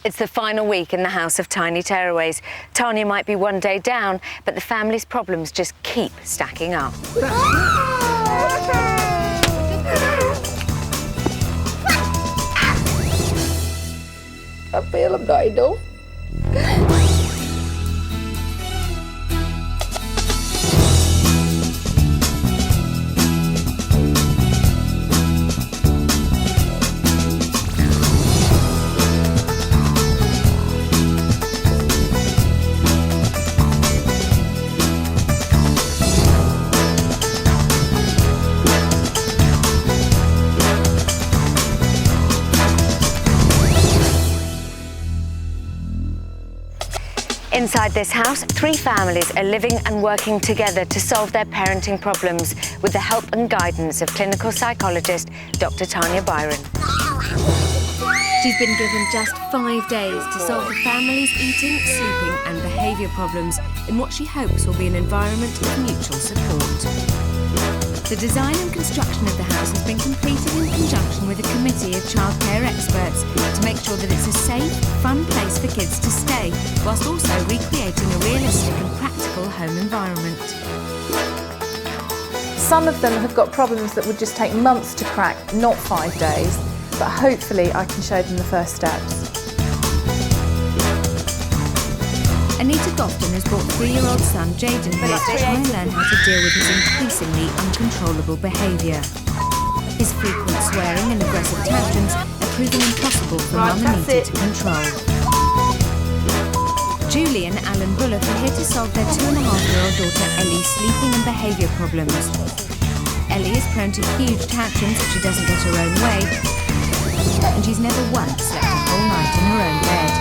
It's the final week in the House of Tiny Tearaways. Tanya might be one day down, but the family's problems just keep stacking up. I feel I'm not enough. Inside this house, 3 families are living and working together to solve their parenting problems with the help and guidance of clinical psychologist Dr Tanya Byron. She's been given just 5 days to solve the family's eating, sleeping and behaviour problems in what she hopes will be an environment of mutual support. The design and construction of the house has been completed in conjunction with a committee of childcare experts to make sure that it's a safe, fun place for kids to stay, whilst also recreating a realistic and practical home environment. Some of them have got problems that would just take months to crack, not 5 days, but hopefully I can show them the first steps. Anita has brought 3-year-old son Jaden here to try and learn how to deal with his increasingly uncontrollable behaviour. His frequent swearing and aggressive tantrums are proving impossible for Mum Anita to control. Julie and Ellie Bullock are here to solve their 2.5-year-old daughter Ellie's sleeping and behaviour problems. Ellie is prone to huge tantrums if she doesn't get her own way, and she's never once slept a whole night in her own bed.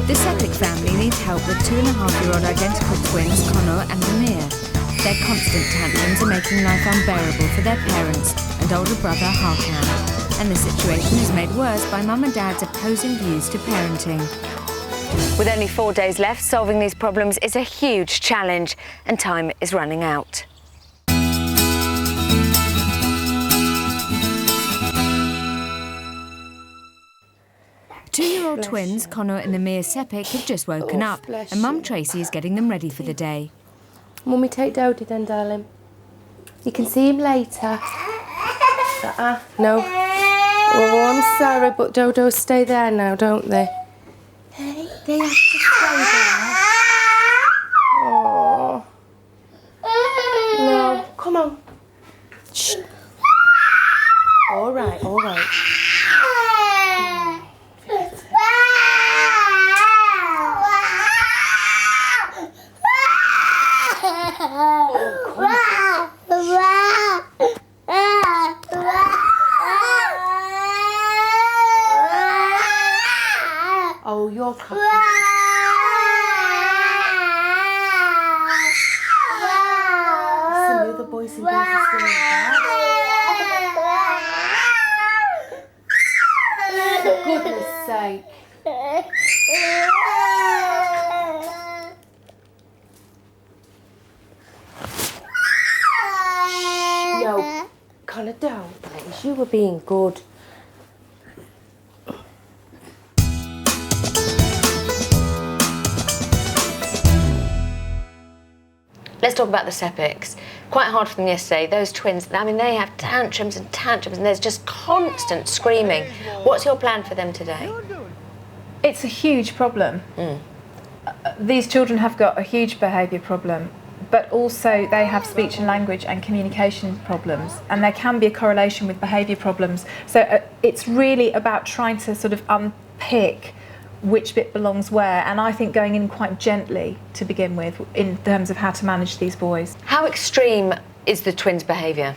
The Sepik family needs help with 2.5-year-old identical twins, Connor and Amir. Their constant tantrums are making life unbearable for their parents and older brother Hakan. And the situation is made worse by Mum and Dad's opposing views to parenting. With only 4 days left, solving these problems is a huge challenge and time is running out. 2-year-old twins, Connor and Amir Sepik, have just woken up, and Mum Tracy is getting them ready for the day. Mummy, take Dodie then, darling. You can see him later. No. Oh, I'm sorry, but Dodos stay there now, don't they? They have to stay there. Oh. No, come on. Shh. All right, all right. Oh, you're coming. Some of the boys and girls are still in bed. For goodness sake. No, Connor, don't, please. You were being good. Let's talk about the Sepiks. Quite hard for them yesterday. Those twins, I mean, they have tantrums and tantrums and there's just constant screaming. What's your plan for them today? It's a huge problem. These children have got a huge behaviour problem, but also they have speech and language and communication problems, and there can be a correlation with behaviour problems. So it's really about trying to sort of unpick which bit belongs where, and I think going in quite gently to begin with in terms of how to manage these boys. How extreme is the twins' behaviour?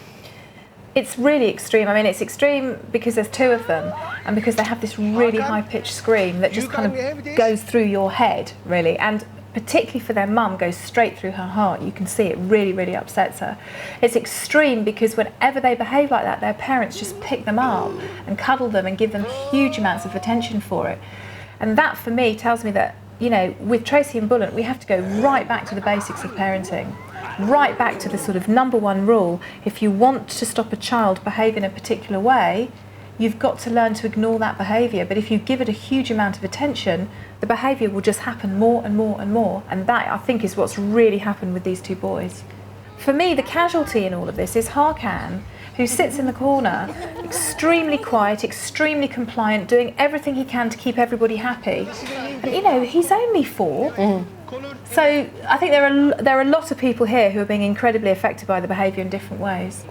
It's really extreme. I mean, it's extreme because there's 2 of them and because they have this really high-pitched scream that just kind of goes through your head, really, and particularly for their mum, goes straight through her heart. You can see it really, really upsets her. It's extreme because whenever they behave like that, their parents just pick them up and cuddle them and give them huge amounts of attention for it. And that, for me, tells me that, you know, with Tracy and Bullock, we have to go right back to the basics of parenting, right back to the sort of #1 rule. If you want to stop a child behave in a particular way, you've got to learn to ignore that behaviour. But if you give it a huge amount of attention, the behaviour will just happen more and more and more. And that, I think, is what's really happened with these two boys. For me, the casualty in all of this is Harkan, who sits in the corner, extremely quiet, extremely compliant, doing everything he can to keep everybody happy. And, you know, he's only 4. So I think there are a lot of people here who are being incredibly affected by the behaviour in different ways.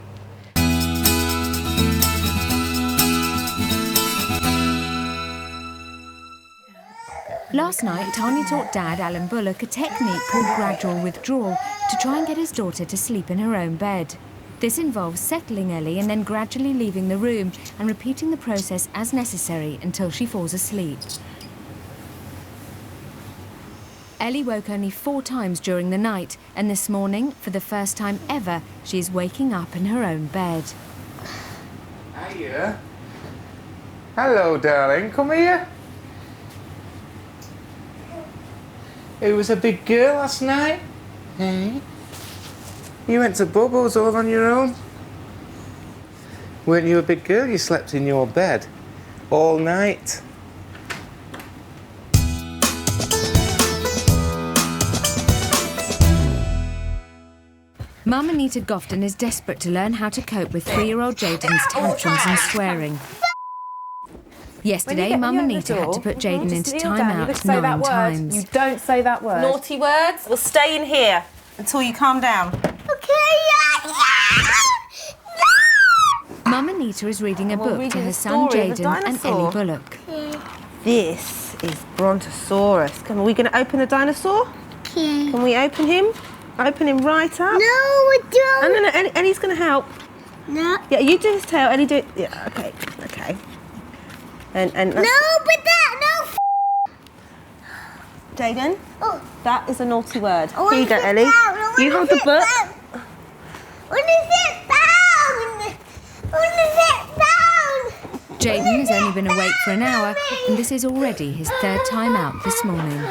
Last night, Tanya taught Dad, Ellie Bullock, a technique called gradual withdrawal to try and get his daughter to sleep in her own bed. This involves settling Ellie and then gradually leaving the room and repeating the process as necessary until she falls asleep. Ellie woke only 4 times during the night, and this morning, for the first time ever, she is waking up in her own bed. Hiya. Hello, darling. Come here. Who was a big girl last night? Hey? You went to Bubbles all on your own? Weren't you a big girl? You slept in your bed all night. Mum Anita Gofton is desperate to learn how to cope with 3-year-old Jaden's tantrums and swearing. Yesterday, Mum Anita had to put Jaden into timeout 9 times. You don't say that word. Naughty words will stay in here until you calm down. Mum Anita is reading a book to her son Jaden and Ellie Bullock. This is Brontosaurus. Are we going to open the dinosaur? Okay. Can we open him? Open him right up. No, we don't. No, Ellie's going to help. No. Yeah, you do his tail, Ellie do it. Yeah, okay. And No, but that, no. Jaden, Oh. that is a naughty word. I Here you go, sit Ellie. down. I You wanna hold the sit book. down. I want to sit down. I want to sit down. Jaden has only been awake for an hour, and this is already his 3rd time out this morning.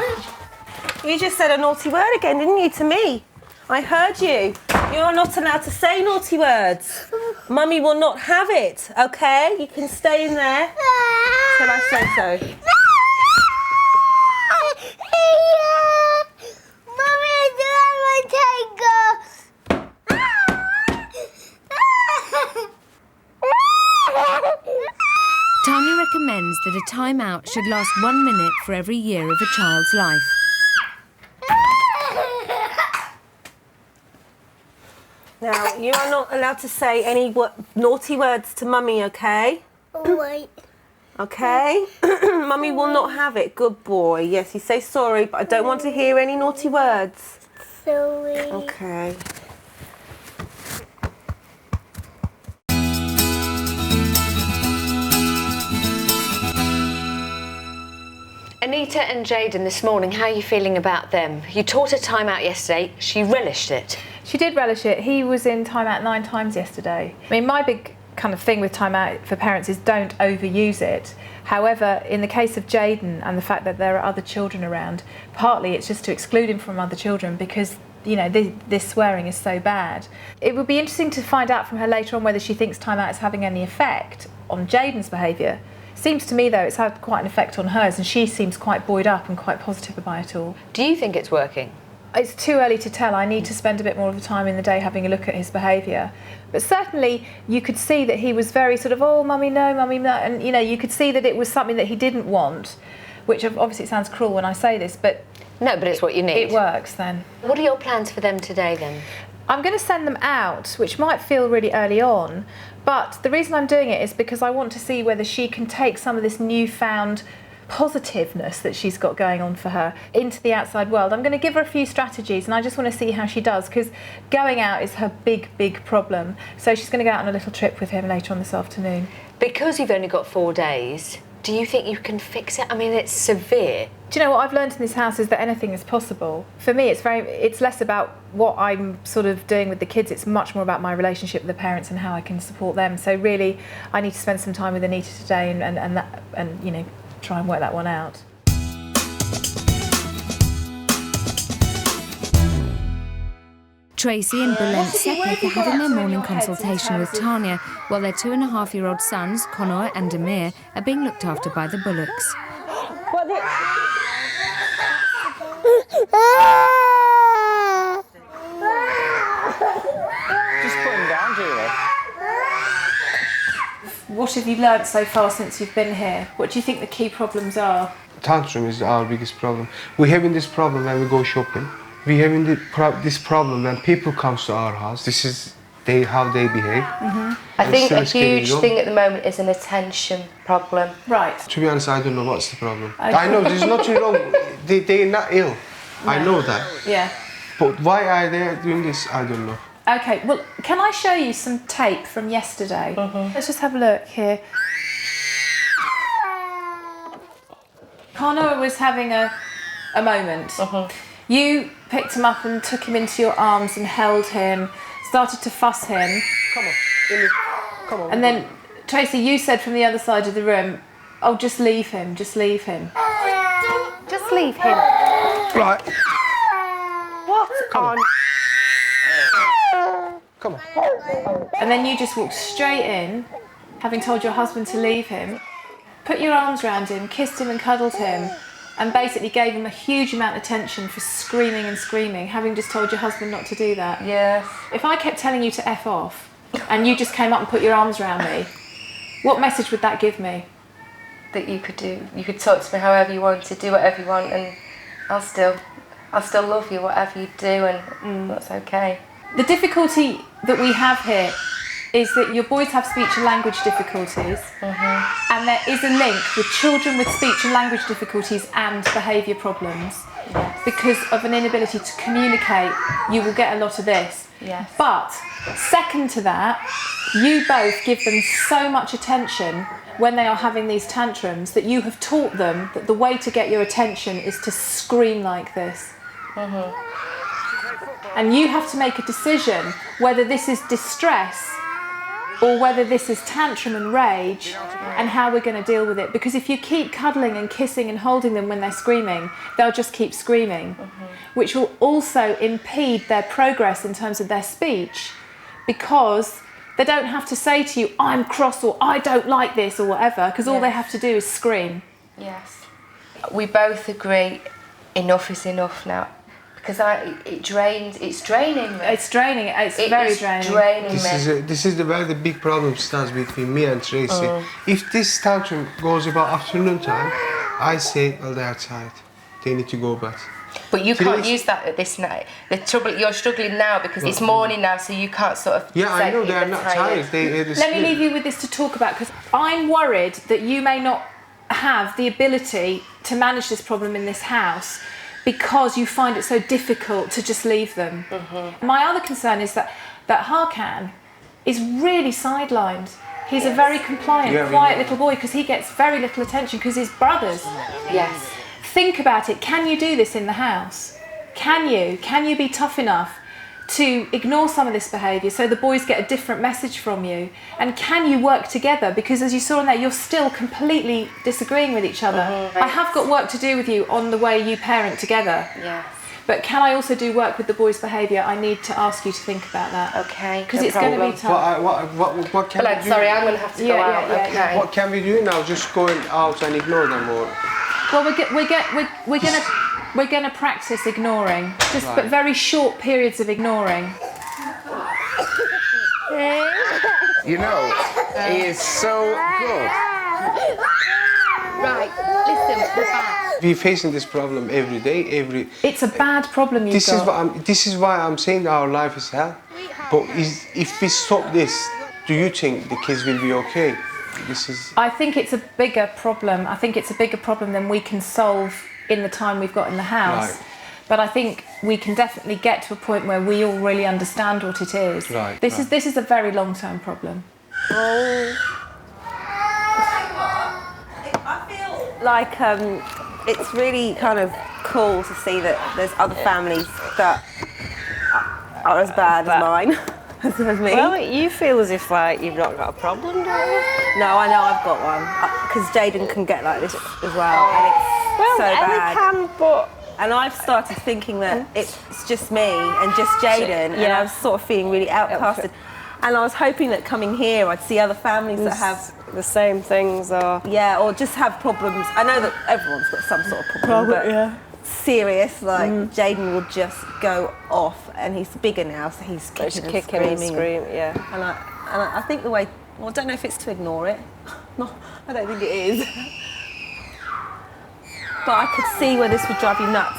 You just said a naughty word again, didn't you, to me? I heard you. You're not allowed to say naughty words. Mummy will not have it, okay? You can stay in there till I say so. Mommy, I do have my Tanya recommends that a timeout should last 1 minute for every year of a child's life. Now, you are not allowed to say any naughty words to Mummy, okay? Wait. Okay? Mummy will not have it. Good boy. Yes, you say sorry, but I don't want to hear any naughty words. Sorry. Okay. Anita and Jaden this morning, how are you feeling about them? You taught her time out yesterday, she relished it. She did relish it. He was in timeout 9 times yesterday. I mean, my big kind of thing with timeout for parents is don't overuse it. However, in the case of Jaden and the fact that there are other children around, partly it's just to exclude him from other children because, you know, this swearing is so bad. It would be interesting to find out from her later on whether she thinks timeout is having any effect on Jaden's behaviour. Seems to me, though, it's had quite an effect on hers, and she seems quite buoyed up and quite positive about it all. Do you think it's working? It's too early to tell. I need to spend a bit more of the time in the day having a look at his behaviour. But certainly you could see that he was very sort of, oh, mummy, no, and, you know, you could see that it was something that he didn't want, which obviously sounds cruel when I say this, but... No, but it's what you need. It works then. What are your plans for them today, then? I'm going to send them out, which might feel really early on, but the reason I'm doing it is because I want to see whether she can take some of this newfound positiveness that she's got going on for her into the outside world. I'm going to give her a few strategies and I just want to see how she does, because going out is her big problem. So she's going to go out on a little trip with him later on this afternoon. Because you've only got 4 days, do you think you can fix it? I mean, it's severe. Do you know what I've learned in this house is that anything is possible. For me, it's less about what I'm sort of doing with the kids. It's much more about my relationship with the parents and how I can support them. So really, I need to spend some time with Anita today and you know, try and work that one out. Tracy and Belen Sepik are having their morning consultation with Tanya, while their 2.5-year-old sons, Connor and Amir, are being looked after by the Bullocks. Just put him down, Julie. What have you learnt so far since you've been here? What do you think the key problems are? Tantrum is our biggest problem. We're having this problem when we go shopping. We're having this problem when people come to our house. This is how they behave. I think a huge thing at the moment is an attention problem. Right. To be honest, I don't know what's the problem. Okay. I know there's nothing wrong. They're not ill. No. I know that. Yeah. But why are they doing this? I don't know. Okay, well, can I show you some tape from yesterday? Let's just have a look here. Connor was having a moment. You picked him up and took him into your arms and held him, started to fuss him. Come on, come on. And then, Tracy, you said from the other side of the room, oh, just leave him, just leave him. Just leave him. Right. What on? Come on. And then you just walked straight in, having told your husband to leave him, put your arms around him, kissed him and cuddled him, and basically gave him a huge amount of attention for screaming and screaming, having just told your husband not to do that. Yes. If I kept telling you to F off, and you just came up and put your arms around me, what message would that give me? That you could talk to me however you want, to do whatever you want, and I'll still love you, whatever you do, and that's okay. The difficulty that we have here is that your boys have speech and language difficulties, and there is a link with children with speech and language difficulties and behaviour problems. Yes. Because of an inability to communicate, you will get a lot of this. Yes. But second to that, you both give them so much attention when they are having these tantrums that you have taught them that the way to get your attention is to scream like this. And you have to make a decision whether this is distress or whether this is tantrum and rage, and how we're going to deal with it. Because if you keep cuddling and kissing and holding them when they're screaming, they'll just keep screaming, which will also impede their progress in terms of their speech, because they don't have to say to you, I'm cross, or I don't like this, or whatever, because all they have to do is scream. Yes. We both agree enough is enough now. Because it's draining me. It's draining, it's very draining. This is where the big problem starts between me and Tracy. If this tantrum goes about afternoon time, I say, well, they are tired. They need to go back. But you can't use that at this night. The trouble, you're struggling now because it's morning now, so you can't sort of say I know, they're not tired. Let me leave you with this to talk about, because I'm worried that you may not have the ability to manage this problem in this house, because you find it so difficult to just leave them. My other concern is that Harkan is really sidelined. He's a very compliant, quiet little boy, because he gets very little attention because his brothers. Yes. Think about it. Can you do this in the house? Can you? Can you be tough enough to ignore some of this behaviour so the boys get a different message from you? And can you work together? Because as you saw in there, you're still completely disagreeing with each other. I have got work to do with you on the way you parent together. Yes. But can I also do work with the boys' behaviour? I need to ask you to think about that. Okay. Because it's going to be tough. What can we do? Sorry, I'm going to have to go out. Okay. What can we do now? Just going out and ignore them, or? Well, we're going to practice ignoring, but very short periods of ignoring. You know, he is so good. Right, listen, we're back. We're facing this problem every day, It's a bad problem you've got. This is why I'm saying our life is hell. But if we stop this, do you think the kids will be okay? I think it's a bigger problem. I think it's a bigger problem than we can solve in the time we've got in the house. Right. But I think we can definitely get to a point where we all really understand what it is. Right, This is a very long-term problem. I feel like it's really kind of cool to see that there's other families that are as bad as mine. As me. Well, you feel as if like you've not got a problem, don't you? No, I know I've got one. Because Jaden can get like this as well, and it's so Ellie bad. can, but And I've started thinking that it's just me and just Jaden, and I was sort of feeling really outcasted. And I was hoping that coming here I'd see other families that have the same things, or or just have problems. I know that everyone's got some sort of problem, but serious, like Jaden will just go off, and he's bigger now, so he's kicking and screaming. And I think the way, well, I don't know if it's to ignore it. No, I don't think it is. But I could see where this would drive you nuts.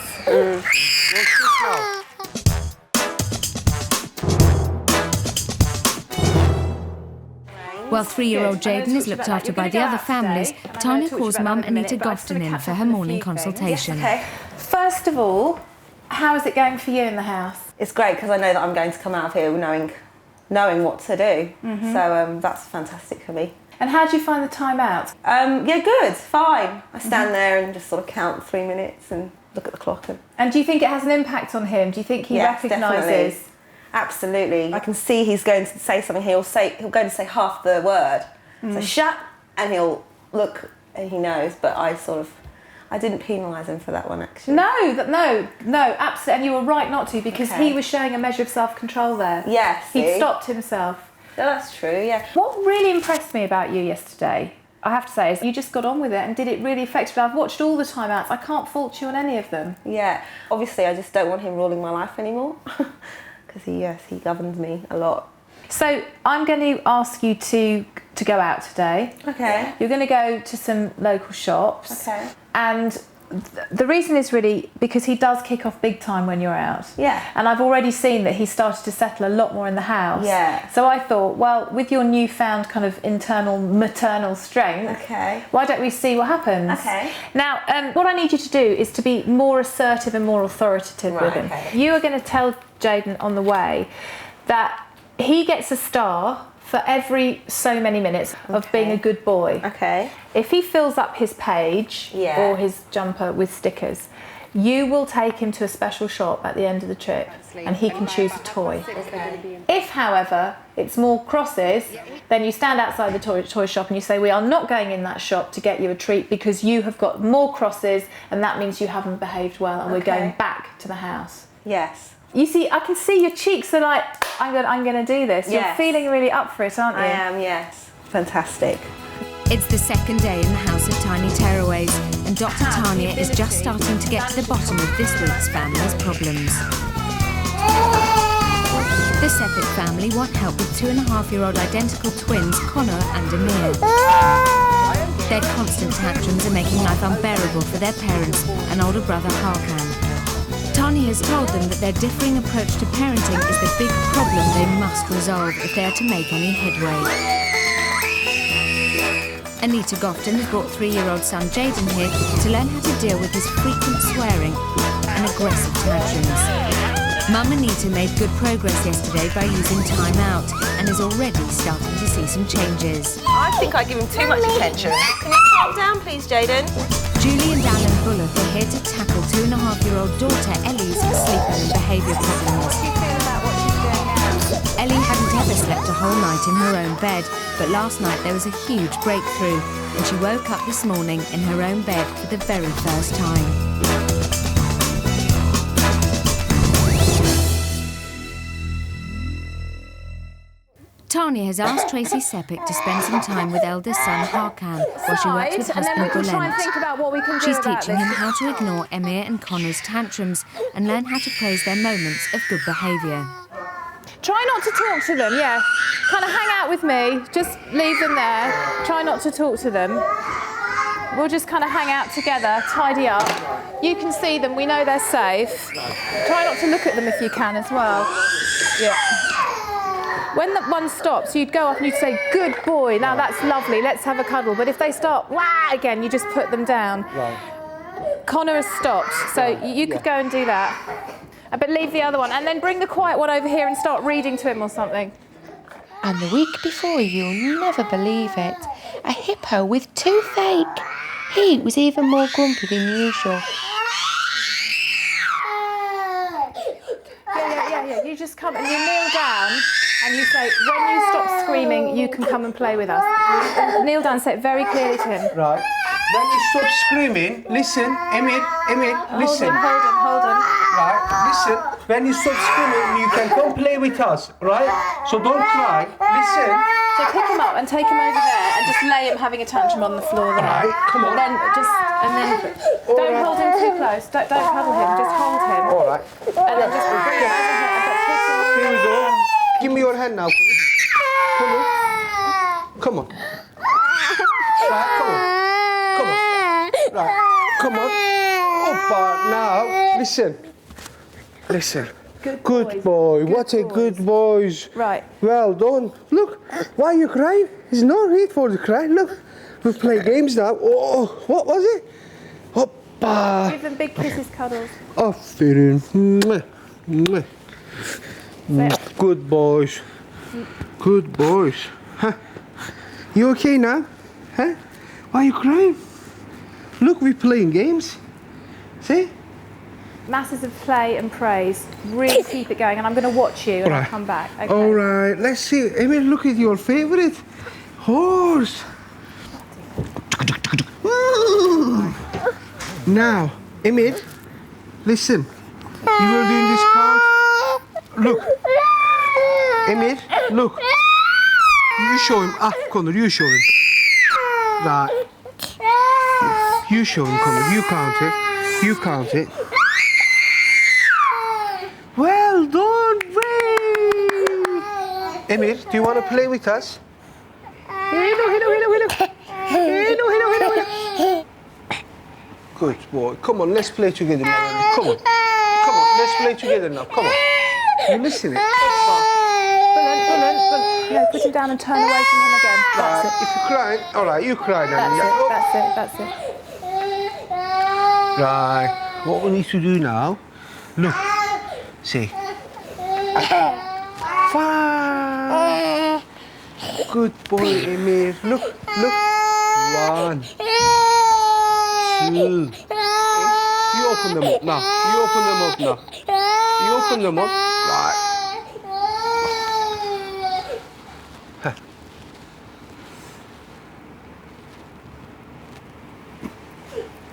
While 3-year-old Jaden is looked after by the other families, Tanya calls Mum Anita Gofton in for her morning consultation. Okay. First of all, how is it going for you in the house? It's great because I know that I'm going to come out of here knowing what to do. So that's fantastic for me. And how do you find the time out? Yeah, good, fine. I stand there and just sort of count 3 minutes and look at the clock. And do you think it has an impact on him? Do you think he recognises? Definitely. Absolutely. I can see he's going to say something. He'll go to say half the word. So shut, and he'll look, and he knows. But I didn't penalise him for that one, actually. No, absolutely. And you were right not to, because he was showing a measure of self-control there. Yes. He'd stopped himself. Yeah, that's true, yeah. What really impressed me about you yesterday, I have to say, is you just got on with it, and did it really affect you? I've watched all the timeouts. I can't fault you on any of them. Yeah. Obviously, I just don't want him ruling my life anymore, because he governs me a lot. So I'm going to ask you to go out today. Okay. You're going to go to some local shops. Okay. And the reason is really because he does kick off big time when you're out. Yeah. And I've already seen that he started to settle a lot more in the house. Yeah. So I thought, well, with your newfound kind of internal maternal strength, why don't we see what happens? Okay. Now, what I need you to do is to be more assertive and more authoritative with him. Okay. You are going to tell Jaden on the way that he gets a star for every so many minutes of being a good boy. Okay. If he fills up his page or his jumper with stickers, you will take him to a special shop at the end of the trip and he can choose a toy. If, however, it's more crosses, then you stand outside the toy shop and you say, we are not going in that shop to get you a treat because you have got more crosses and that means you haven't behaved well and we're going back to the house. Yes. You see, I can see your cheeks are like, I'm going to do this. Yes. You're feeling really up for it, aren't you? I am, yes. Fantastic. It's the second day in the House of Tiny Tearaways, and Dr Tanya is just starting to get to the bottom of this week's family's problems. The Sepik family want help with 2.5-year-old identical twins, Connor and Amir. Their constant tantrums are making life unbearable for their parents and older brother Harkan. Tanya has told them that their differing approach to parenting is the big problem they must resolve if they are to make any headway. Anita Gofton has brought 3-year-old son Jaden here to learn how to deal with his frequent swearing and aggressive tantrums. Mum Anita made good progress yesterday by using time out and is already starting to see some changes. I think I give him too much attention. Can you calm down, please, Jaden? Julie and Alan Bullock are here to tackle 2.5-year-old daughter Ellie's sleeping and behaviour problems. Ellie hadn't ever slept a whole night in her own bed, but last night there was a huge breakthrough and she woke up this morning in her own bed for the very first time. Tanya has asked Tracy Sepik to spend some time with eldest son Harkan while she works with husband Bulent. She's teaching him how to ignore Emir and Connor's tantrums and learn how to praise their moments of good behaviour. Try not to talk to them, yeah. Kind of hang out with me, just leave them there. Try not to talk to them. We'll just kind of hang out together, tidy up. You can see them, we know they're safe. Try not to look at them if you can as well. Yeah. When the one stops, you'd go up and you'd say, good boy, now that's lovely, let's have a cuddle. But if they start, wah, again, you just put them down. Right. Connor has stopped, so you could go and do that. But leave the other one, and then bring the quiet one over here and start reading to him or something. And the week before, you'll never believe it, a hippo with toothache. He was even more grumpy than usual. Yeah. You just come and you kneel down and you say, when you stop screaming, you can come and play with us. Kneel down, say it very clearly to him. Right. when you stop screaming, listen, Emir, listen. Hold on. Right, listen, when you stop screaming, you can come play with us, right? So don't cry, listen. So pick him up and take him over there and just lay him having a tantrum on the floor there. Right, come on. And then don't hold him too close. Don't cuddle him. Just hold him. All right. And then just bring him over here. Here we go. Give me your hand now. Come on. Right, come on. Right, come on. Oppa, now, listen. Good boy. What a good boys. Right. Well done. Look, why are you crying? There's no need for the cry. Look, we play games now. Oh, what was it? Oppa. Give them big kisses, cuddles. Aferin. Mwah. Mwah. Good boys. Good boys. Huh? You okay now? Huh? Why are you crying? Look, we're playing games. See? Masses of play and praise. Really keep it going, and I'm going to watch you and I'll come back. Okay. All right, let's see. Emil, look at your favorite horse. Now, Emil, listen. You were doing this count. Look. Emil, look. You show him. Connor, you show him. Right. You show him, Connor. You count it. You count it. Well done, Ray! Emil, do you want to play with us? Hello. Good boy. Come on, let's play together now. Come on, let's play together now. Come on. You listening? No, put him down and turn away from him again. That's it. If you're crying, all right, you cry now. That's it. Right, what we need to do now, look, see. Fine. Good boy, Emir. Look. 1, 2. You open them up now. You open them up. Right.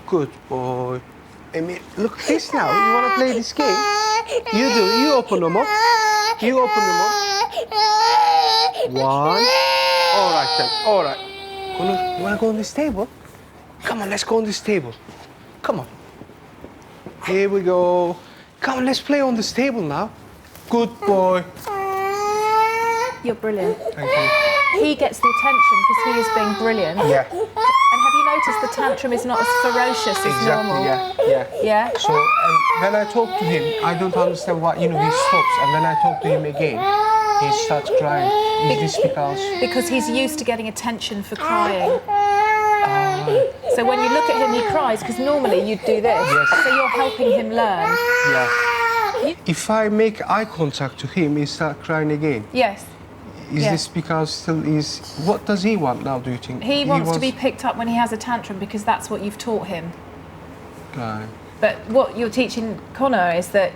Good boy. Emil, look at this now. You want to play this game? You do. You open them up. 1. All right then. All right. You want to go on this table? Come on, let's go on this table. Come on. Here we go. Come on, let's play on this table now. Good boy. You're brilliant. Thank you. He gets the attention because he is being brilliant. Yeah. And have you noticed the tantrum is not as ferocious as normal? Yeah. So when I talk to him, I don't understand why, he stops. And when I talk to him again, he starts crying. Is this because he's used to getting attention for crying. So when you look at him, he cries because normally you'd do this. Yes. So you're helping him learn. Yeah. If I make eye contact to him, he starts crying again. Yes. Is this because what does he want now, do you think? He wants to be picked up when he has a tantrum because that's what you've taught him. Right. But what you're teaching Connor is that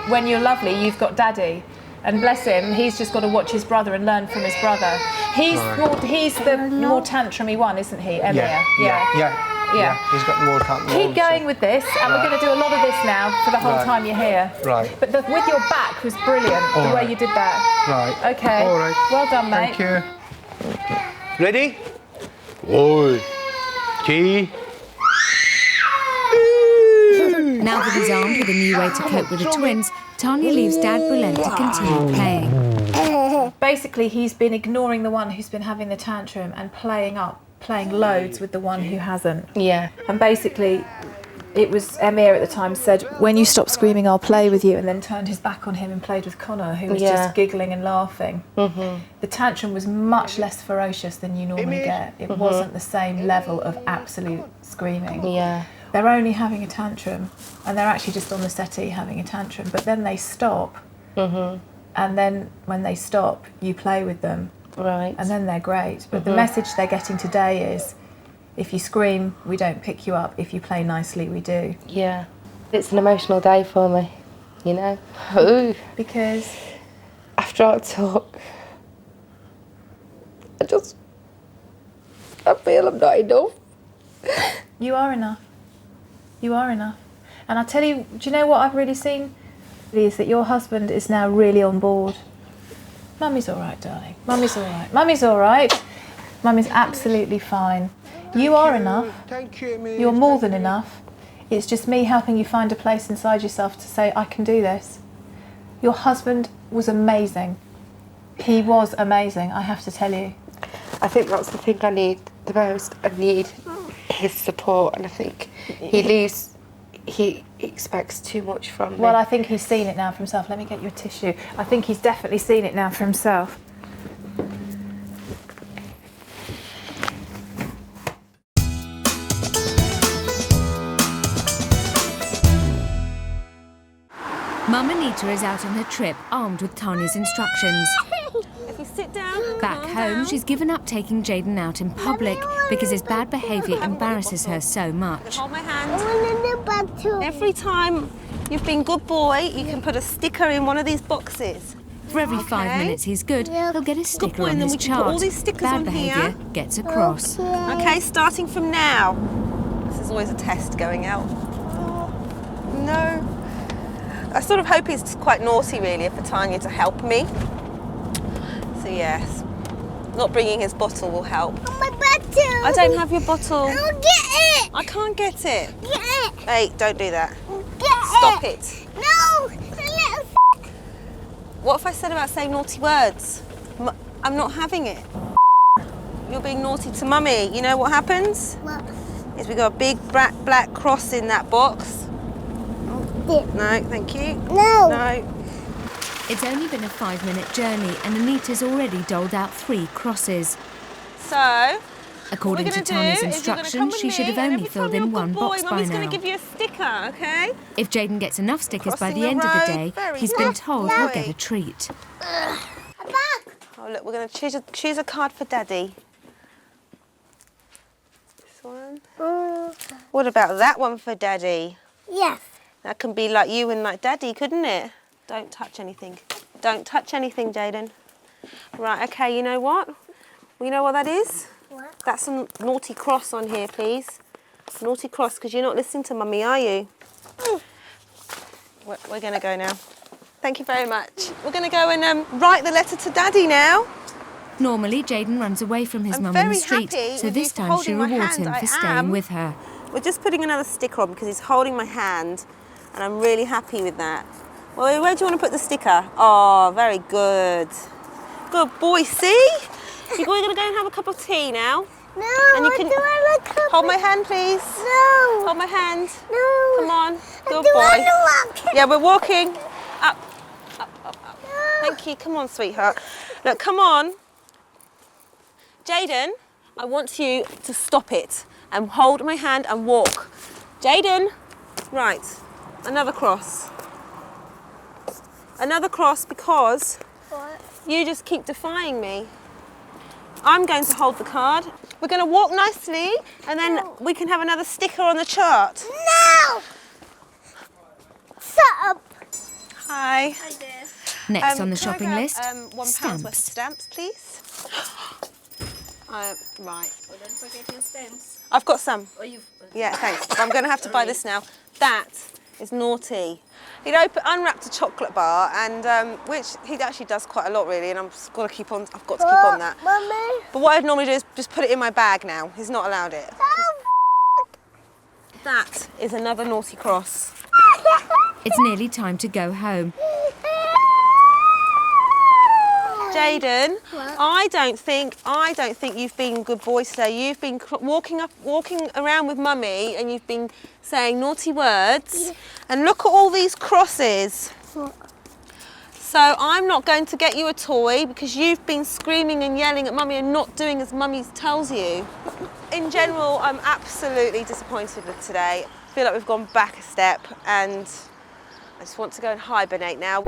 when you're lovely, you've got daddy. And bless him, he's just got to watch his brother and learn from his brother. He's the more tantrumy one, isn't he, Emir? Yeah. He's got more tantrum. Keep going with this, and we're going to do a lot of this now for the whole time you're here. Right. But with your back was brilliant, the way you did that. Right. Okay. All right. Well done, mate. Thank you. Ready? 1, 2. Now that he's armed with a new way to cope with the twins, Tanya leaves Dad Bulent to continue playing. Basically, he's been ignoring the one who's been having the tantrum and playing loads with the one who hasn't. Yeah. And basically, it was Emir at the time said, when you stop screaming, I'll play with you, and then turned his back on him and played with Connor, who was just giggling and laughing. Mm-hmm. The tantrum was much less ferocious than you normally get. It wasn't the same level of absolute screaming. Yeah. They're only having a tantrum, and they're actually just on the settee having a tantrum, but then they stop. Mm-hmm. And then when they stop, you play with them. Right. And then they're great. But the message they're getting today is, if you scream, we don't pick you up. If you play nicely, we do. Yeah. It's an emotional day for me, Ooh. Because? After our talk, I feel I'm not enough. You are enough. You are enough. And I tell you, do you know what I've really seen? Is that your husband is now really on board. Mummy's all right, darling. Mummy's all right. Mummy's all right. Mummy's absolutely fine. You are enough. Thank you, Emid. You're more than enough. It's just me helping you find a place inside yourself to say, I can do this. Your husband was amazing. He was amazing, I have to tell you. I think that's the thing I need the most. I need his support, and I think he expects too much from me. Well, I think he's seen it now for himself. Let me get you a tissue. I think he's definitely seen it now for himself. Mum Anita is out on her trip, armed with Tanya's instructions. If you sit down. Back home, she's given up taking Jaden out in public because his bad behaviour embarrasses her so much. Hold my hand. Every time you've been good boy, you can put a sticker in one of these boxes. For every 5 minutes he's good, he'll get a sticker boy, on and then his we can put chart. all these stickers Bad on behaviour here. gets a cross. Okay, starting from now. This is always a test going out. No. I sort of hope he's quite naughty, really, for Tanya to help me. So, yes. Not bringing his bottle will help. My bottle. I don't have your bottle. I'll get it. I can't get it. Get it. Hey, don't do that. Get Stop it. it. No. Little What if I said about saying naughty words? I'm not having it. You're being naughty to Mummy. You know what happens? What? Is we got a big black cross in that box. Dip. No, thank you. No. No. It's only been a 5-minute journey and Anita's already doled out 3 crosses. So, According to Tanya's instructions, she should have only filled in 1 box by Mummy's now. going to give you a sticker, okay? If Jaden gets enough stickers by Crossing the end of the road, day, very he's good. been told he'll get a treat. A bag. Oh, look, we're going to choose a card for Daddy. This one. What about that one for Daddy? Yes. That can be like you and like Daddy, couldn't it? Don't touch anything. Don't touch anything, Jaden. Right, okay, you know what? You know what that is? What? That's a naughty cross on here, please. Naughty cross, because you're not listening to Mummy, are you? We're going to go now. Thank you very much. We're going to go and write the letter to Daddy now. Normally, Jaden runs away from his I'm mum in the very street, happy so with this you time she holding my rewards hand. him I for staying am. with her. We're just putting another sticker on because he's holding my hand, and I'm really happy with that. Well, where do you want to put the sticker? Oh, very good. Good boy, see? We're going to go and have a cup of tea now. No. And you I can don't want to come. hold my hand, please. No. Hold my hand. No. Come on. I Good don't want boy. to walk. Yeah, we're walking. Up, up, up, up. Thank you. Come on, sweetheart. Look, come on. Jaden, I want you to stop it and hold my hand and walk. Jaden. Right. Another cross. Another cross because What? you just keep defying me. I'm going to hold the card. We're going to walk nicely and then we can have another sticker on the chart. No. Shut up. Hi. Hi there. Next on the can I shopping grab, list, £1 worth of stamps. stamps, please. Right. Well, don't forget your stamps. I've got some. Oh, you've. Yeah, thanks. But I'm going to have to buy this now. That is naughty. He'd unwrapped a chocolate bar, and which he actually does quite a lot, really. And I've got to keep on that. Mummy. But what I'd normally do is just put it in my bag now. He's not allowed it. That is another naughty cross. It's nearly time to go home. Jaden, I don't think you've been a good boy today. You've been walking around with Mummy, and you've been saying naughty words. And look at all these crosses. So I'm not going to get you a toy because you've been screaming and yelling at Mummy and not doing as Mummy tells you. In general, I'm absolutely disappointed with today. I feel like we've gone back a step, and I just want to go and hibernate now.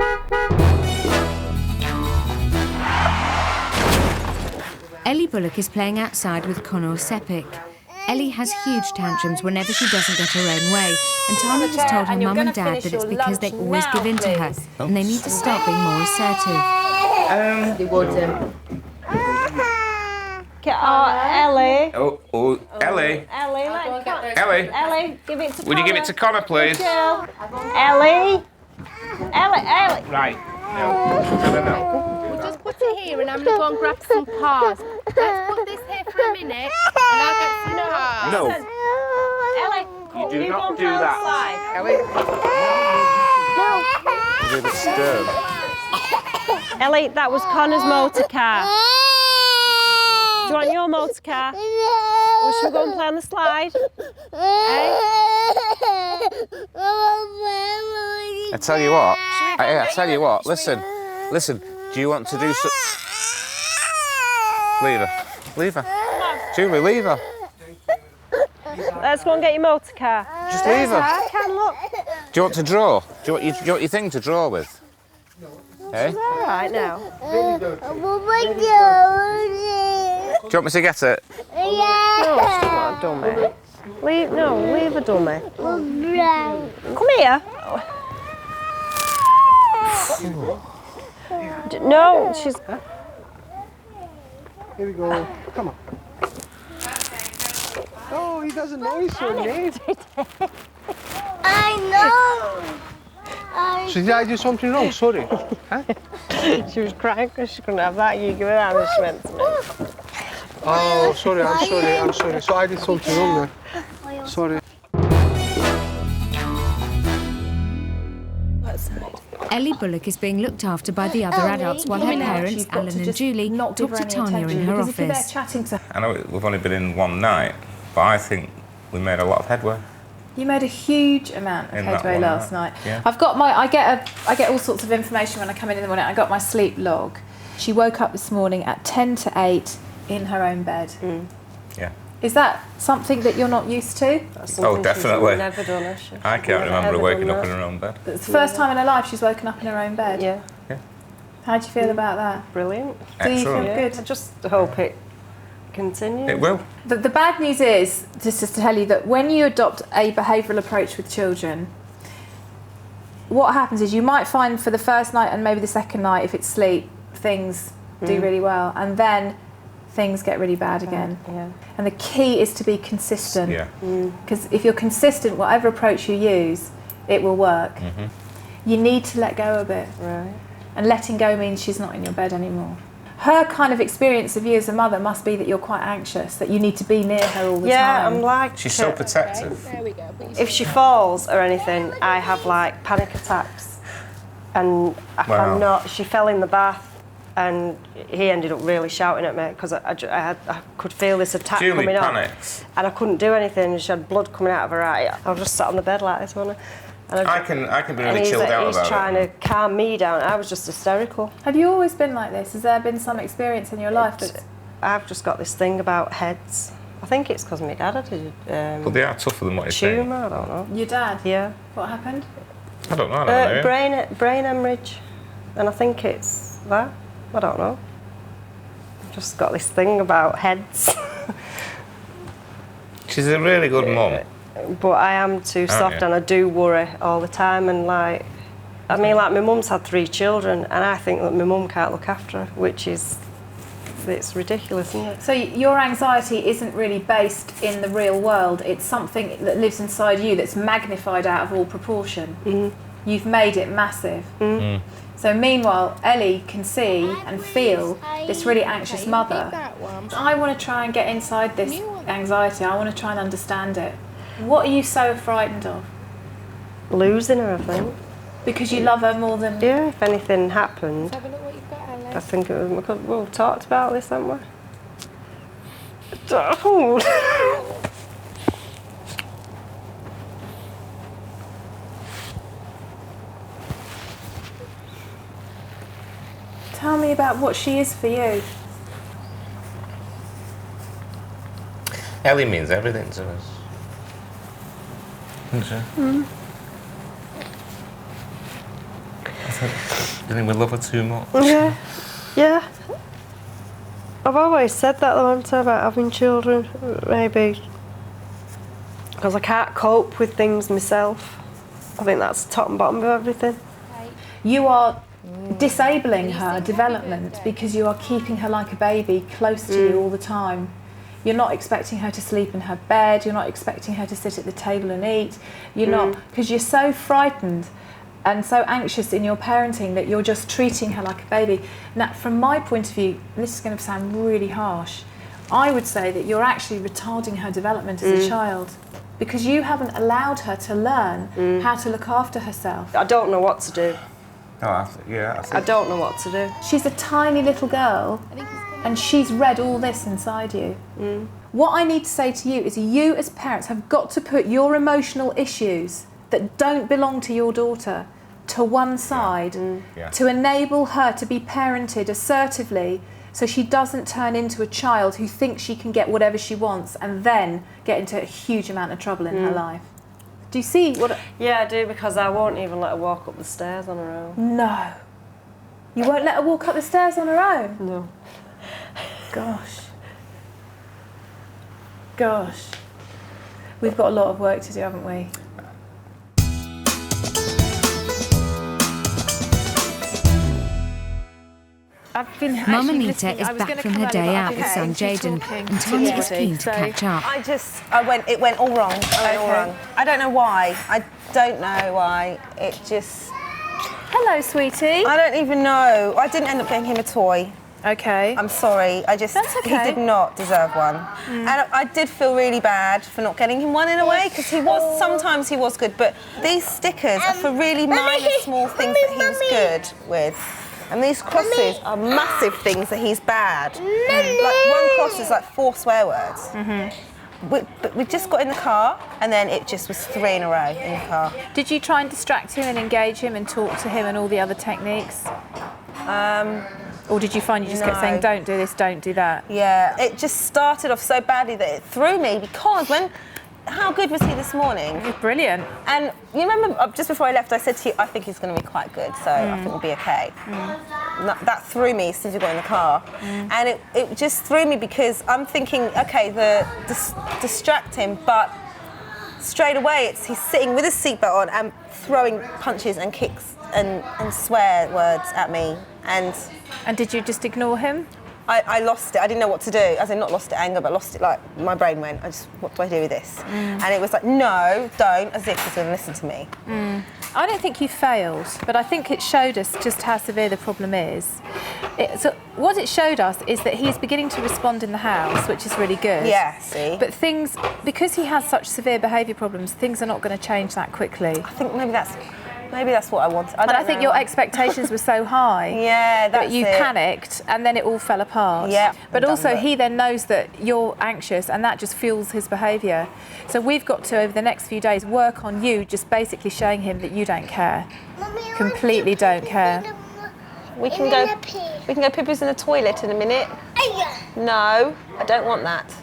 Ellie Bullock is playing outside with Connor Sepik. Ellie has huge tantrums whenever she doesn't get her own way, and Tanya has told her mum and dad that it's because they always give in to her, and they need to start being more assertive. Ellie. Oh, Ellie. Ellie, Ellie. give it to Would you give it to Connor, please? Ellie. Right. No. We'll just put it here and I'm going to go and grab some paws. Let's put this here for a minute and I'll get some paws. No. Ellie, You do not do that. Ellie. You're a bit stern. Ellie, that was Connor's motor car. Do you want your motor car? Or should we go and play on the slide? I tell you what. I tell you what. Listen. Do you want to do so? Leave her. Julie, leave her. Let's go and get your motor car. Just leave her. I can look. Do you want to draw? Do you want your thing to draw with? Eh? It's all right now. Do you want me to get it? No, she's not a dummy. Leave a dummy. Come here. No, she's... Here we go. Come on. Oh, he doesn't know his own name. I know. So did I do something wrong? Sorry. Huh? She was crying because she couldn't have that. You give her that and she went to me. Oh, sorry, I'm sorry. So I did something wrong there. Sorry. Ellie Bullock is being looked after by the other adults while her parents, Alan and Julie, talk to Tanya in her office. If you're there chatting to her, I know we've only been in one night, but I think we made a lot of headway. you made a huge amount of In that headway one last night, night. yeah. I get all sorts of information when I come in the morning. I got my sleep log. She woke up this morning at 10 to 8 in her own bed. Yeah. Is that something that you're not used to? Oh, definitely. She's never done it. I can't remember her waking up in her own bed. It's the first time in her life she's woken up in her own bed. Yeah, How do you feel about that? brilliant. Do you feel Excellent. good? I just hope it continues. It will. The bad news is, just to tell you, that when you adopt a behavioural approach with children, what happens is you might find for the first night and maybe the second night, if it's sleep, things do really well, and then things get really bad again. Yeah. And the key is to be consistent. Yeah. Because if you're consistent, whatever approach you use, it will work. You need to let go a bit. Right. And letting go means she's not in your bed anymore. Her kind of experience of you as a mother must be that you're quite anxious, that you need to be near her all the time. Yeah, I'm like... She's so protective. If she falls or anything, I have like panic attacks. And I Wow. cannot... She fell in the bath and he ended up really shouting at me because I could feel this attack Julie coming on. panics. And I couldn't do anything. She had blood coming out of her eye. I was just sat on the bed like this, wasn't I? I can be really chilled out he's about trying it. to calm me down. I was just hysterical. Have you always been like this? Has there been some experience in your life that's... I've just got this thing about heads. I think it's because my dad had But they are tougher than what a you think. tumour, I don't know. Your dad? Yeah. What happened? I don't know. I don't know. Brain hemorrhage. And I think it's that. I don't know. I've just got this thing about heads. She's a really good mum. But I am too soft you? and I do worry all the time and like, I mean like my mum's had 3 children and I think that my mum can't look after her, which is, it's ridiculous, isn't it? So your anxiety isn't really based in the real world. It's something that lives inside you that's magnified out of all proportion. You've made it massive. So meanwhile, Ellie can see and feel this really anxious mother. I want to try and get inside this anxiety. I want to try and understand it. What are you so frightened of? Losing her, I think. Because you love her more than... Yeah, if anything happened, I think it was, because we've talked about this, haven't we? Tell me about what she is for you. Ellie means everything to us. Doesn't she? I think we love her too much. Yeah, yeah. I've always said that though, haven't I, about having children, maybe because I can't cope with things myself. I think that's the top and bottom of everything. You are disabling her development because you are keeping her like a baby close to you all the time. You're not expecting her to sleep in her bed. You're not expecting her to sit at the table and eat. You're not, because you're so frightened and so anxious in your parenting that you're just treating her like a baby. Now, from my point of view, and this is going to sound really harsh, I would say that you're actually retarding her development as a child, because you haven't allowed her to learn how to look after herself. I don't know what to do. Oh, I don't know what to do. She's a tiny little girl, and she's read all this inside you. What I need to say to you is you as parents have got to put your emotional issues that don't belong to your daughter to one side to enable her to be parented assertively, so she doesn't turn into a child who thinks she can get whatever she wants and then get into a huge amount of trouble in her life. Do you see what? Yeah, I do, because I won't even let her walk up the stairs on her own. No. You won't let her walk up the stairs on her own? No. Gosh. Gosh. We've got a lot of work to do, haven't we? Mum Anita is back from her day out with son Jaden, and Tanya is keen to catch up. It went all wrong. All wrong. I don't know why. I don't know why. It just... Hello, sweetie. I don't even know. I didn't end up getting him a toy. Okay. I'm sorry. That's okay. He did not deserve one. And I did feel really bad for not getting him one in a way, because sometimes he was good, but these stickers are for really minor, small things that he was good with. And these crosses are massive things that he's bad. Like one cross is like 4 swear words. But we just got in the car, and then it just was 3 in a row in the car. Did you try and distract him and engage him and talk to him and all the other techniques? Or did you find you just kept saying, don't do this, don't do that? Yeah, it just started off so badly that it threw me, because how good was he this morning? Brilliant. And you remember, just before I left, I said to you, I think he's going to be quite good, so I think we'll be okay. That threw me as soon as we got in the car. And it just threw me, because I'm thinking, okay, distract him, but straight away he's sitting with his seatbelt on and throwing punches and kicks and swear words at me. And did you just ignore him? I lost it. I didn't know what to do. As in, not lost it anger, but lost it, like, my brain went, what do I do with this? And it was like, no, don't, as if he's going to listen to me. I don't think you failed, but I think it showed us just how severe the problem is. So what it showed us is that he's beginning to respond in the house, which is really good. Yeah, see? But because he has such severe behaviour problems, things are not going to change that quickly. I think maybe that's what I wanted. I think your expectations were so high. Yeah, that you panicked, and then it all fell apart. Yeah. But also, he then knows that you're anxious, and that just fuels his behaviour. So we've got to, over the next few days, work on you, just basically showing him that you don't care. Completely don't care. We can go poo-poos in the toilet in a minute. No, I don't want that.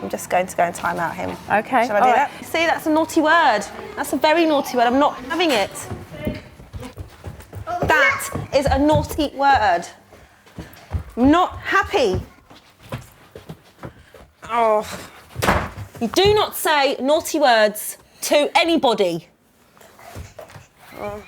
I'm just going to go and time out him. Okay. Shall I do that? See, that's a naughty word. That's a very naughty word. I'm not having it. That is a naughty word. I'm not happy. Oh. You do not say naughty words to anybody. Oh.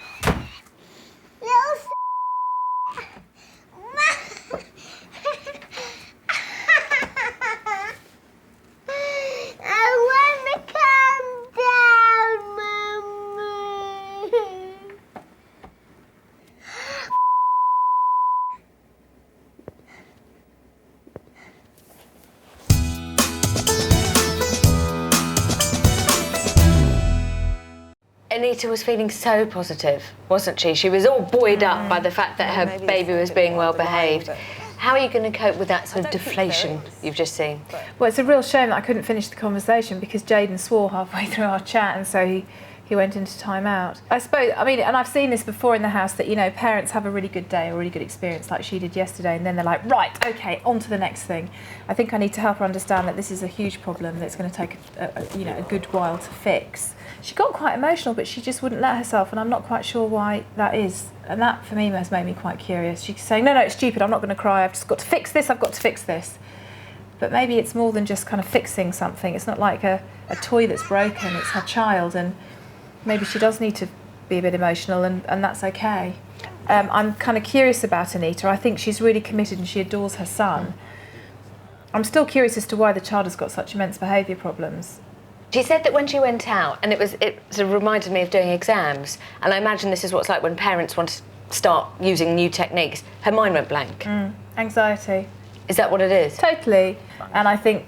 Anita was feeling so positive, wasn't she? She was all buoyed up by the fact that her baby was being well behaved. How are you going to cope with that sort of deflation you've just seen? Well, it's a real shame that I couldn't finish the conversation, because Jaden swore halfway through our chat, and so he went into time out. I suppose, I mean, and I've seen this before in the house, that, you know, parents have a really good day, a really good experience like she did yesterday, and then they're like, right, okay, on to the next thing. I think I need to help her understand that this is a huge problem that's going to take a good while to fix. She got quite emotional, but she just wouldn't let herself, and I'm not quite sure why that is. And that, for me, has made me quite curious. She's saying, no, it's stupid, I'm not going to cry, I've just got to fix this, I've got to fix this. But maybe it's more than just kind of fixing something. It's not like a toy that's broken, it's her child, and maybe she does need to be a bit emotional, and that's okay. I'm kind of curious about Anita. I think she's really committed and she adores her son. I'm still curious as to why the child has got such immense behaviour problems. She said that when she went out, and it sort of reminded me of doing exams, and I imagine this is what it's like when parents want to start using new techniques, her mind went blank. Anxiety. Is that what it is? Totally. And I think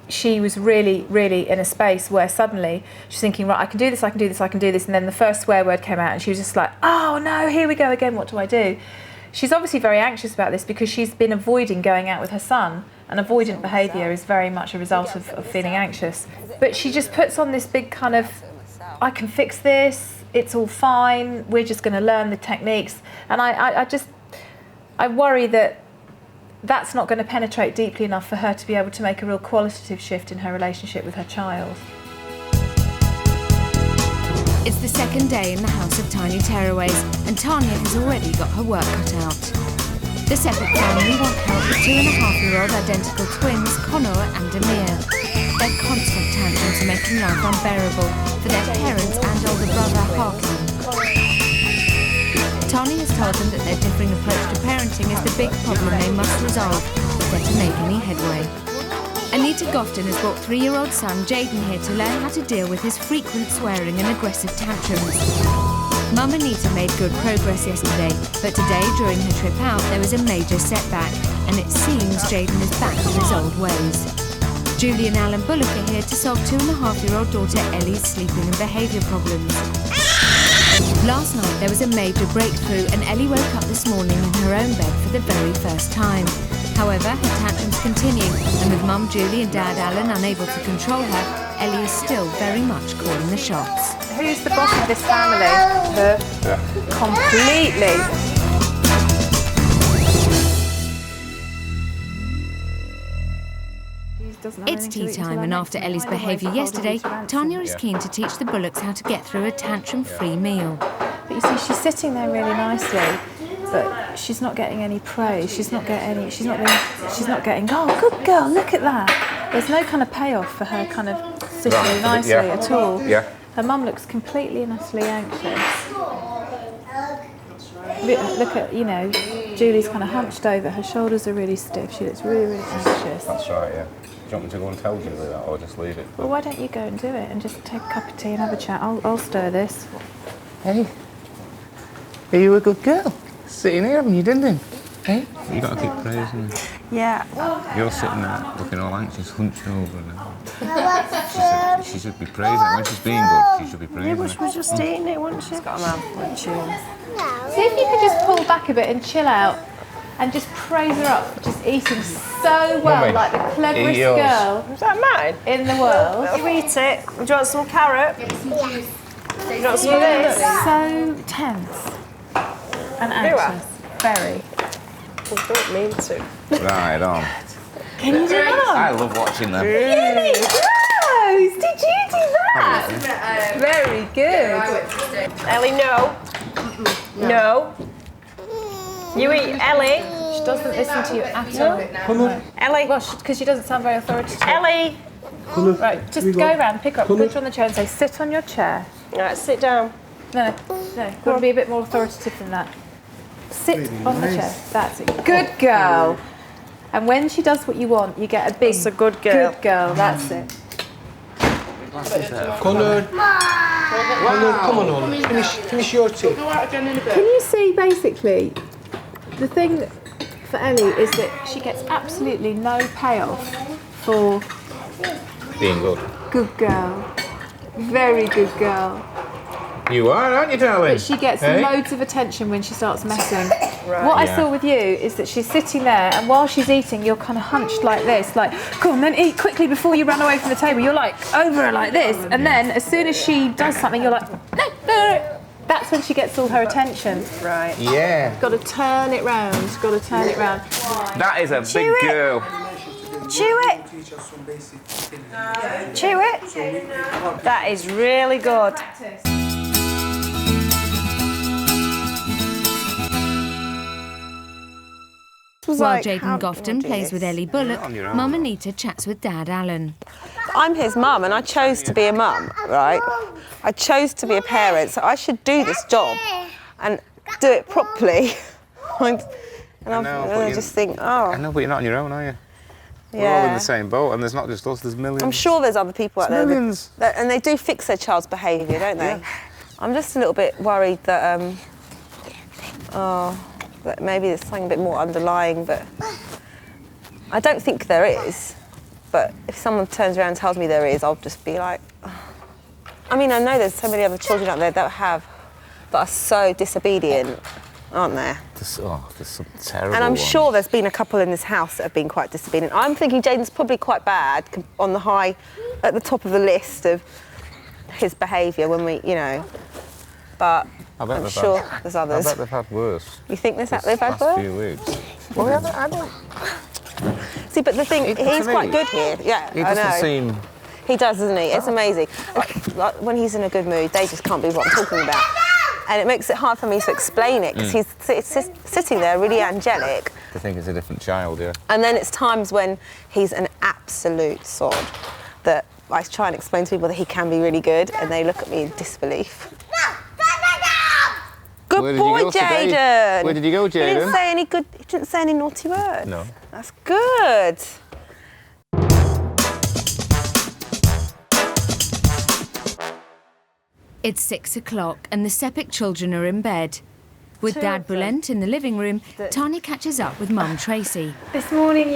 she was really, really in a space where suddenly she's thinking, right, I can do this, I can do this, I can do this, and then the first swear word came out and she was just like, oh no, here we go again, what do I do? She's obviously very anxious about this because she's been avoiding going out with her son, and avoidant behaviour is very much a result of feeling anxious. But she just puts on this big kind of, I can fix this, it's all fine, we're just going to learn the techniques. And I worry that that's not going to penetrate deeply enough for her to be able to make a real qualitative shift in her relationship with her child. It's the second day in the House of Tiny Tearaways, and Tanya has already got her work cut out. The Sepik family want help with 2.5-year-old identical twins, Connor and Amir. Their constant tantrums are making life unbearable for their parents and older brother, Harkin. Tanya has told them that their differing approach to parenting is the big problem they must resolve if they're to make any headway. Anita has brought 3-year-old son Jaden here to learn how to deal with his frequent swearing and aggressive tantrums. Mum Anita made good progress yesterday, but today, during her trip out, there was a major setback, and it seems Jaden is back to his old ways. Julie and Ellie Bullock are here to solve 2.5-year-old daughter Ellie's sleeping and behaviour problems. Last night there was a major breakthrough, and Ellie woke up this morning in her own bed for the very first time. However, her tantrums continue, and with Mum Julie and Dad Alan unable to control her, Ellie is still very much calling the shots. Who's the boss of this family? Her. Yeah. Completely. It's tea time, and after Ellie's behaviour yesterday, Tanya is keen to teach the Bullocks how to get through a tantrum-free meal. But you see, she's sitting there really nicely, but she's not getting any praise. She's not getting, oh, good girl, look at that. There's no kind of payoff for her kind of sitting really nicely at all. Yeah. Her mum looks completely and utterly anxious. Look at, you know, Julie's kind of hunched over. Her shoulders are really stiff. She looks really, really anxious. That's right, yeah. Do you want me to go and tell Julie that, or just leave it? Well, why don't you go and do it and just take a cup of tea and have a chat? I'll stir this. Hey, are you a good girl? Sitting here having your din-din. Hey? You got to keep praising her. Yeah. You're sitting there looking all anxious, hunched over now. She should be praising her. When she's being good, she should be praising her. She was just eating it, wasn't she? She's got a mouth, wouldn't she? See if you could just pull back a bit and chill out and just praise her up for just eating so well, Mummy, like the cleverest eat yours. girl Is that mine? in the world. You eat it. Do you want some carrot? Yes. Do you want some You of look this? so tense and anxious. Very. I don't mean to. Right on. Can you do that? I love watching them. Really? Rose, did you do that? Very good. Ellie, no. No. You eat, Ellie. She doesn't listen to you at all. Ellie. Well, because she doesn't sound very authoritative. Ellie. Right, just go around, pick her up, put her on the chair and say, sit on your chair. Right, sit down. No, got to be a bit more authoritative than that. Sit on the chair. That's it. Good girl. And when she does what you want, you get a big, That's a good girl. Good girl, that's it. Connor, come on, Ollie. Finish your tea. Can you see, basically, the thing for Ellie is that she gets absolutely no payoff for Being good. good girl. Very good girl. You are, aren't you, darling? But she gets Hey? loads of attention when she starts messing. What I saw with you is that she's sitting there, and while she's eating, you're kind of hunched like this, like, come on, then eat quickly before you run away from the table. You're like over her like this, and then as soon as she does something, you're like, no. That's when she gets all her attention. Right. Yeah. Got to turn it round. Got to turn it round. That is a big girl. Chew it. Chew it. That is really good. While Jaden Gofton plays with Ellie Bullock, Mum Anita chats with Dad Alan. I'm his mum and I chose to be a mum, right? I chose to be a parent, so I should do this job and do it properly. I just think, oh. I know, but you're not on your own, are you? We're all in the same boat, and there's not just us, there's millions. I'm sure there's other people out there. Millions. And they do fix their child's behaviour, don't they? Yeah. I'm just a little bit worried that, that maybe there's something a bit more underlying, but I don't think there is. But if someone turns around and tells me there is, I'll just be like, oh. I mean, I know there's so many other children out there that are so disobedient, aren't there? There's some terrible And I'm ones. sure there's been a couple in this house that have been quite disobedient. I'm thinking Jaden's probably quite bad at the top of the list of his behaviour when we, but I'm sure there's others. I bet they've had worse. You think they've had worse? Few weeks. Well, I don't. See, but the thing, he's quite good here. Yeah, He doesn't seem. He does, doesn't he? It's amazing. Like, when he's in a good mood, they just can't believe what I'm talking about. And it makes it hard for me to explain it, because he's sitting there really angelic. They think it's a different child, yeah. And then it's times when he's an absolute sod that I try and explain to people that he can be really good, and they look at me in disbelief. Good boy, Jaden. Where did you go, Jaden? He didn't say any naughty words. No. That's good. It's 6 o'clock and the Sepik children are in bed. With Dad Bulent in the living room, Tanya catches up with Mum Tracy. This morning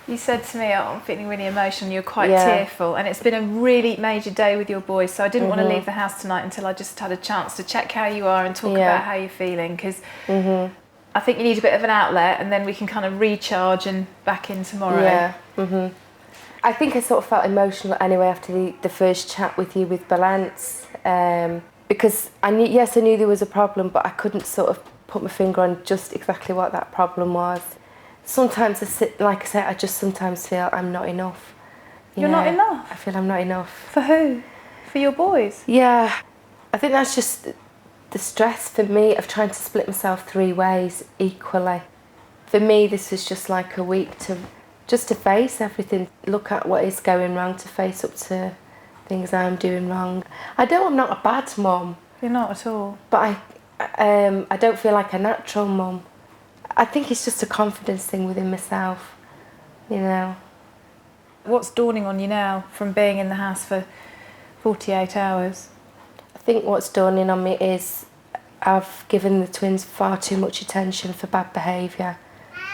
you said to me, I'm feeling really emotional, you're quite tearful, and it's been a really major day with your boys, so I didn't want to leave the house tonight until I just had a chance to check how you are and talk about how you're feeling, because I think you need a bit of an outlet, and then we can kind of recharge and back in tomorrow. Yeah. I think I sort of felt emotional anyway after the first chat with you with Balance, because I knew there was a problem, but I couldn't sort of put my finger on just exactly what that problem was. Sometimes I just sometimes feel I'm not enough. You're not enough? I feel I'm not enough. For who? For your boys? Yeah. I think that's just the stress for me of trying to split myself 3 ways equally. For me, this was just like a week to face everything, look at what is going wrong, to face up to things I'm doing wrong. I'm not a bad mum. You're not at all. But I don't feel like a natural mum. I think it's just a confidence thing within myself, What's dawning on you now from being in the house for 48 hours? I think what's dawning on me is I've given the twins far too much attention for bad behaviour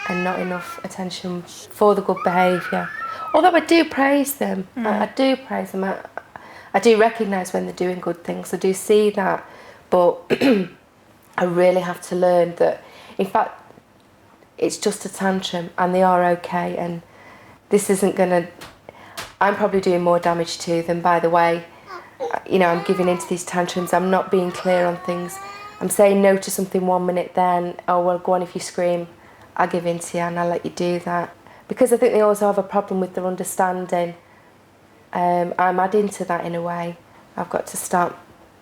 and not enough attention for the good behaviour. Although I do praise them, I do praise them. I do recognise when they're doing good things, I do see that, but I really have to learn that, in fact, it's just a tantrum and they are okay, and this isn't gonna, I'm probably doing more damage to them by the way, I'm giving into these tantrums, I'm not being clear on things, I'm saying no to something 1 minute, then, oh well, go on, if you scream, I'll give in to you and I'll let you do that. Because I think they also have a problem with their understanding, I'm adding to that in a way. I've got to start,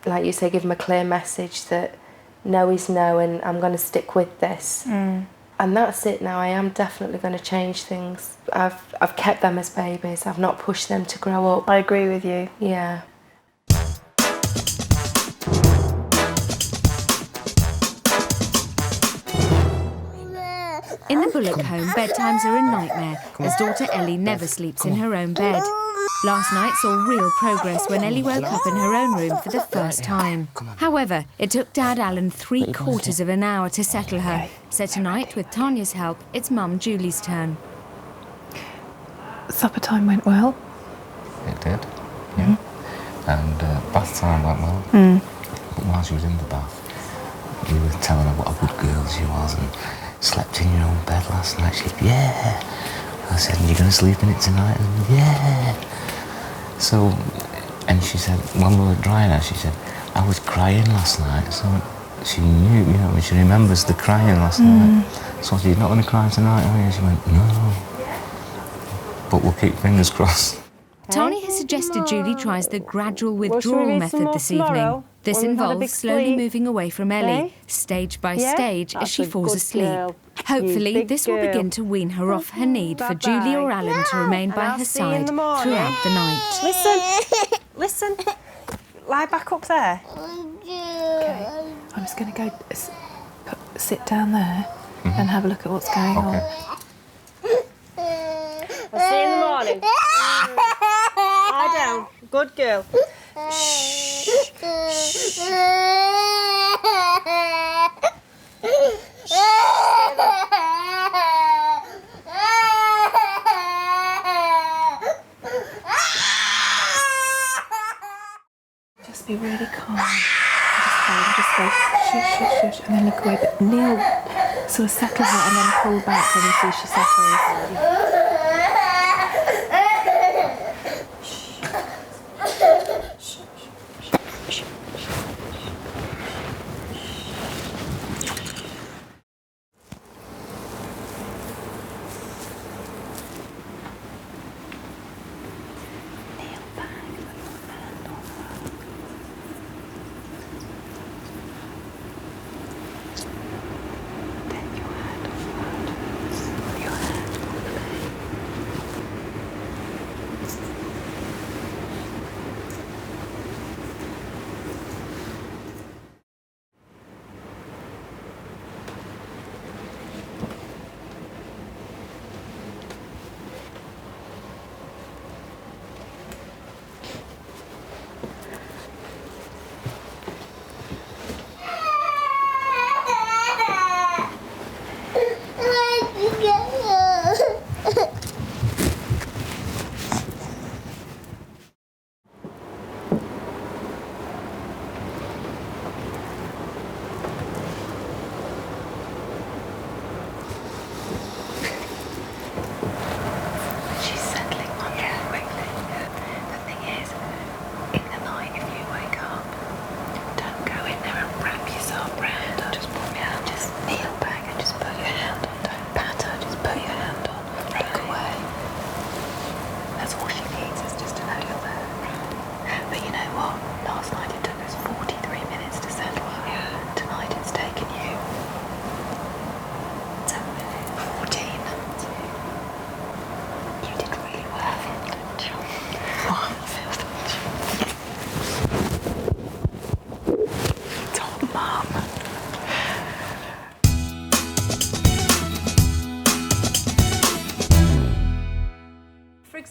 like you say, give them a clear message that no is no and I'm going to stick with this. And that's it now. I am definitely going to change things. I've kept them as babies. I've not pushed them to grow up. I agree with you. Yeah. In the Bullock home, bedtimes are a nightmare, as daughter Ellie never sleeps in her own bed. Last night saw real progress when Ellie woke up in her own room for the first time. However, it took Dad Alan 3/4 of an hour to settle her. So tonight, with Tanya's help, it's Mum Julie's turn. Supper time went well. It did, yeah. And bath time went well. But while she was in the bath, you were telling her what a good girl she was and slept in your own bed last night. She said, yeah. I said, you're going to sleep in it tonight? And yeah. So, and she said, when we were drying her, she said, I was crying last night. So she knew, when she remembers the crying last night. So I said, you're not going to cry tonight, are you? She went, no. But we'll keep fingers crossed. Tanya has suggested Julie tries the gradual withdrawal method this evening. This involves slowly moving away from Ellie, stage by stage, as she falls asleep. Hopefully, this will begin to wean her off her need for Julie or Alan to remain by her side throughout the night. Listen. Lie back up there. Okay, I'm just going to go sit down there and have a look at what's going on. darling. Lie down. Good girl. Just be really calm. Just go shush, shush, shush, and then look away. But Neil sort of settle her and then pull back when you see she settles.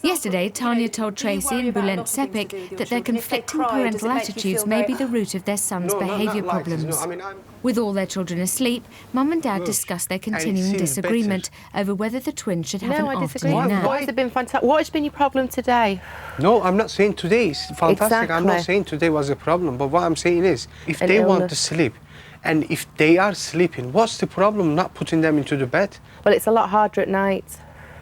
Yesterday, Tanya told Tracy and Bülent Sepik that their conflicting parental attitudes may be the root of their son's behaviour problems. With all their children asleep, Mum and Dad discussed their continuing disagreement over whether the twins should have an afternoon nap. Why has it been fantastic? What has been your problem today? No, I'm not saying today is fantastic. Exactly. I'm not saying today was a problem. But what I'm saying is, if they want to sleep, and if they are sleeping, what's the problem not putting them into the bed? Well, it's a lot harder at night.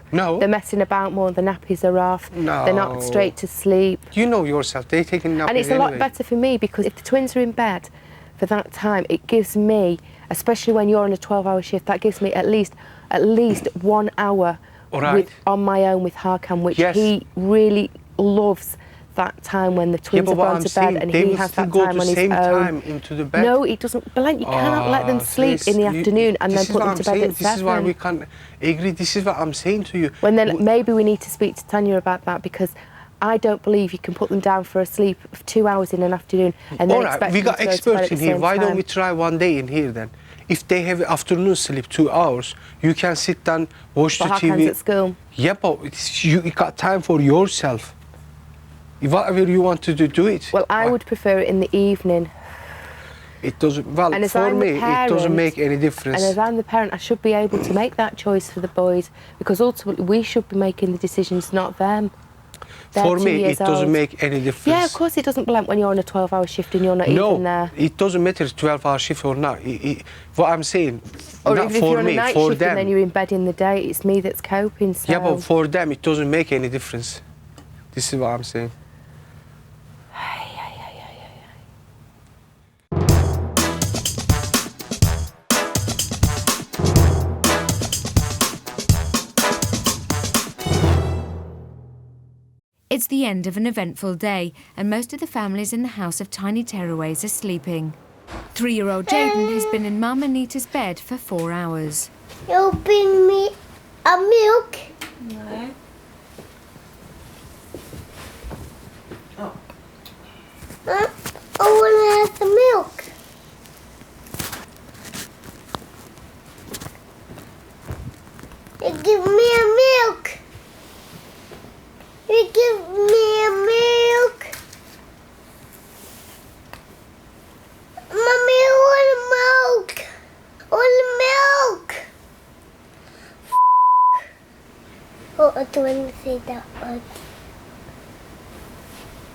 No. They're messing about more, the nappies are off, No. they're not straight to sleep. You know yourself, they're taking nappies And it's a lot better for me because if the twins are in bed for that time, it gives me, especially when you're on a 12-hour shift, that gives me at least 1 hour on my own with Hakan, which he really loves that time when the twins have gone to bed and he has that time on his own. Into the bed. No, he doesn't. Blunt, you cannot let them sleep in the afternoon and then put them to bed at 7. This is why we can't agree. This is what I'm saying to you. When then maybe we need to speak to Tanya about that because I don't believe you can put them down for a sleep of 2 hours in an afternoon and then expect we them got to go to bed experts at in the here. same Why don't time. we try one day in here then? If they have afternoon sleep 2 hours, you can sit down, watch the TV. At school. Yeah, but you got time for yourself. Whatever you want to do, do it. Well, I would prefer it in the evening. It doesn't. Well, And as for I'm me, the parent, it doesn't make any difference. And as I'm the parent, I should be able to make that choice for the boys because ultimately we should be making the decisions, not them. They're for 2 me, years it doesn't old. make any difference. Yeah, of course it doesn't, Blunt, when you're on a 12-hour shift and you're not even there. No, it doesn't matter 12-hour shift or not. What I'm saying, Or not even if for you're on me, a night for shift them. and then you're in bed in the day, it's me that's coping, so... Yeah, but for them, it doesn't make any difference. This is what I'm saying. It's the end of an eventful day, and most of the families in the House of Tiny Tearaways are sleeping. 3-year-old Jaden has been in Mum Anita's bed for 4 hours. You'll bring me a milk? No. I want to have the milk. Give me a milk. don't want to say that word.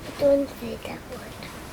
I don't want to say that word.